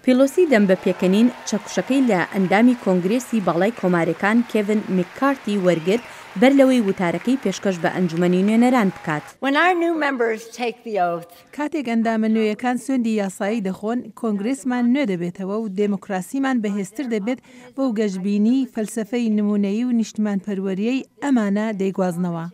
پیلۆسی دەم بە پێکەنین چەکوشەکەی لە ئەندامی کۆنگرێسی باڵای کۆمارەکان کێڤن مککارتی وەرگرت بەر لەوەی وتارەکەی پێشکەش بە ئەنجومەنی نوێنەران بکات. کاتێک ئەندامە نوێیەکان سوێندی یاسایی دەخۆن، کۆنگرێسمان نوێ دەبێتەوە و دێموکراسیمان بەهێزتر دەبێت بۆ گەشتبینی فەلسەفەی نمونەیی و نیشتیمانپەروەریەی ئەمانە دەیگوازنەوە.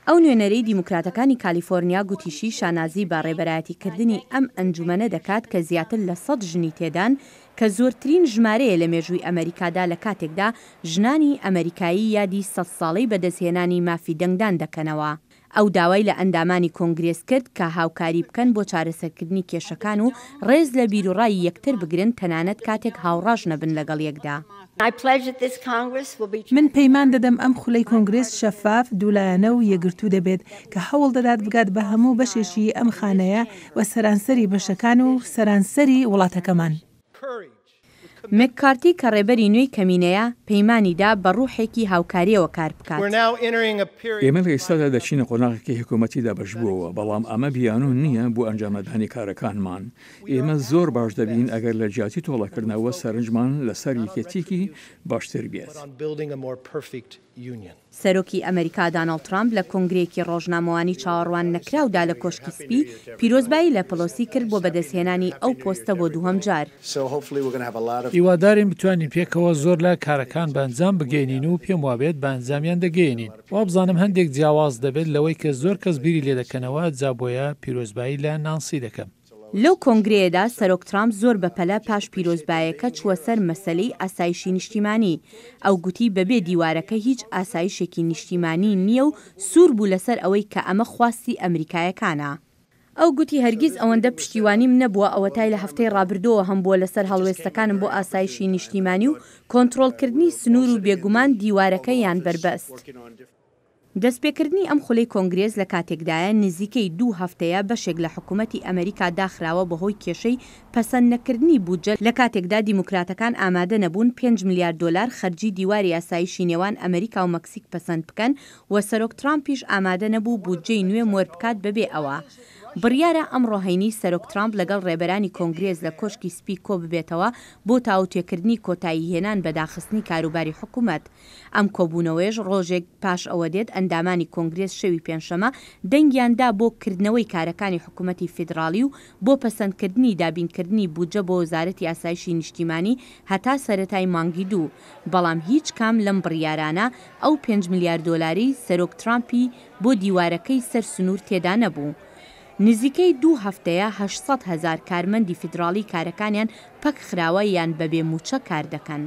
ئەو نوێنەرەی دیموکراتەکانی کالیفۆرنیا گوتیشی شانازی با ڕێبەرایەتیکردنی ئەم ئەنجومەنە دەکات کە زیاتر لە 100 ژنی تێدان کە زۆرترین ژمارەیە لە مێژووی ئەمریکادا لە کاتێکدا ژنانی ئەمریکایی یادی 100 ساڵەی بەدەستهێنانی مافی دەنگدان دەکەنەوە. ئەو داوای لە ئەندامانی کۆنگرێس کرد کە هاوکاری بکەن بۆ چارەسەرکردنی کێشەکان و ڕێز لە بیرروڕای یەکتر بگرن تەنانەت کاتێک هاوڕاژ نەبن لەگەڵ یەکدا. من پەیمان دەدەم ئەم خولەی کۆنگرێس شەفاف، دوولایەنە و یەگرتوو دەبێت کە هەوڵ دەدات بگات بە هەموو بەشێشی ئەم خانەیە و سەرانسەری بەشەکان و سەرانسەری وڵاتەکەمان. مککارتی کە ڕێبەری نوێی کەمینەیە پەیمانیدا بە ڕوحێکی هاوکاریەوە کار بکات. ئێمە لە ئێستادا دەچینە قۆناغێکی حکوومەتیدا بەشبووەوە، بەڵام ئەمە بیانوون نییە بۆ ئەنجامەدانی کارەکانمان. ئێمە زۆر باش دەبین ئەگەر لە جیاتی تۆڵەکردنەوە سەرنجمان لەسەر یەکێتیکی باشتر بێت. سەرۆکی ئەمریکا داناڵد ترامپ لە کۆنگرێکی ڕۆژنامەوانی چاوەڕوان نەکراودا لە کۆشکی سپی پیرۆزبایی لە پلۆسی کرد بۆ بەدەستهێنانی ئەو پۆستە بۆ دووهەم جار. هیوادارین بتوانین پێکەوە زۆر لە کارەکان بە ئەنجام بگەێنین و پێم وابێت بە ئەنجامیان دەگەێنین. وا بزانم هەندێک جیاواز دەبێت لەوەی کە زۆر کەس بیری لێ دەکەنەوە جا بۆیە پیرۆزبایی لە نانسی دەکەم. لەو کۆنگرەیەدا سەرۆک ترامپ زۆر بەپەلە پاش پیرۆزبایەکە چووە سەر مەسەلەی ئاسایشی نیشتیمانی. ئەو گوتی بەبێ دیوارەکە هیچ ئاسایشێکی نیشتیمانی نییە و سوور بوو لەسەر ئەوەی کە ئەمە خواستی ئەمریکایەکانە. ئەو گوتی هەرگیز ئەوەندە پشتیوانیم نەبووە ئەوەتای لە هەفتەی ڕابردووە هەم بۆ لەسەر هەڵوێستەکانم بۆ ئاسایشی نیشتیمانی و کۆنتڕۆڵکردنی سنوور و بێگومان دیوارەکە یان بربەست. دەستپێکردنی ئەم خولەی کۆنگرێس لە کاتێکدایە نزیکەی 2 هەفتەیە بەشێک لە حکوومەتی ئەمریکا داخراوە بەهۆی کێشەی پەسەند نەکردنی بودجە لە کاتێکدا دیموکراتەکان ئامادە نەبوون 5 میلیارد دلار خەرجی دیواری یاسایشی نێوان ئەمریکا و مەکسیک پەسەند بکەن و سەرۆک ترامپیش ئامادە نەبوو بودجەی نوێ مۆر بکات بەبێ ئەوە. بڕیارە ئەمڕۆهەینی سەرۆک ترامپ لەگەڵ ڕێبەرانی کۆنگرێس لە کۆشکی سپی کۆ ببێتەوە بۆ تاوتێکردنی کۆتایی هێنان بە داخستنی کاروباری حکومەت. ئەم کۆبوونەوەیش ڕۆژێک پاش ئەوە دێت ئەندامانی کۆنگرێس شەوی پێنجشەمە دەنگیاندا بۆ کردنەوەی کارەکانی حکوومەتی فیدراڵی و بۆ پەسەندکردنی دابینکردنی بودجە بۆ وەزارەتی ئاسایشی نیشتیمانی هەتا سەرەتای مانگی 2. بەڵام هیچ کام لەم بڕیارانە ئەو 5 میلیارد دلاری سەرۆک ترامپی بۆ دیوارەکەی سەر سنوور تێدا نەبوو. نزیکەی 2 هەفتەیە 800,000 کارمەندی فیدراڵی کارەکانیان پەک خراوە یان بەبێ موچە کار دەکەن.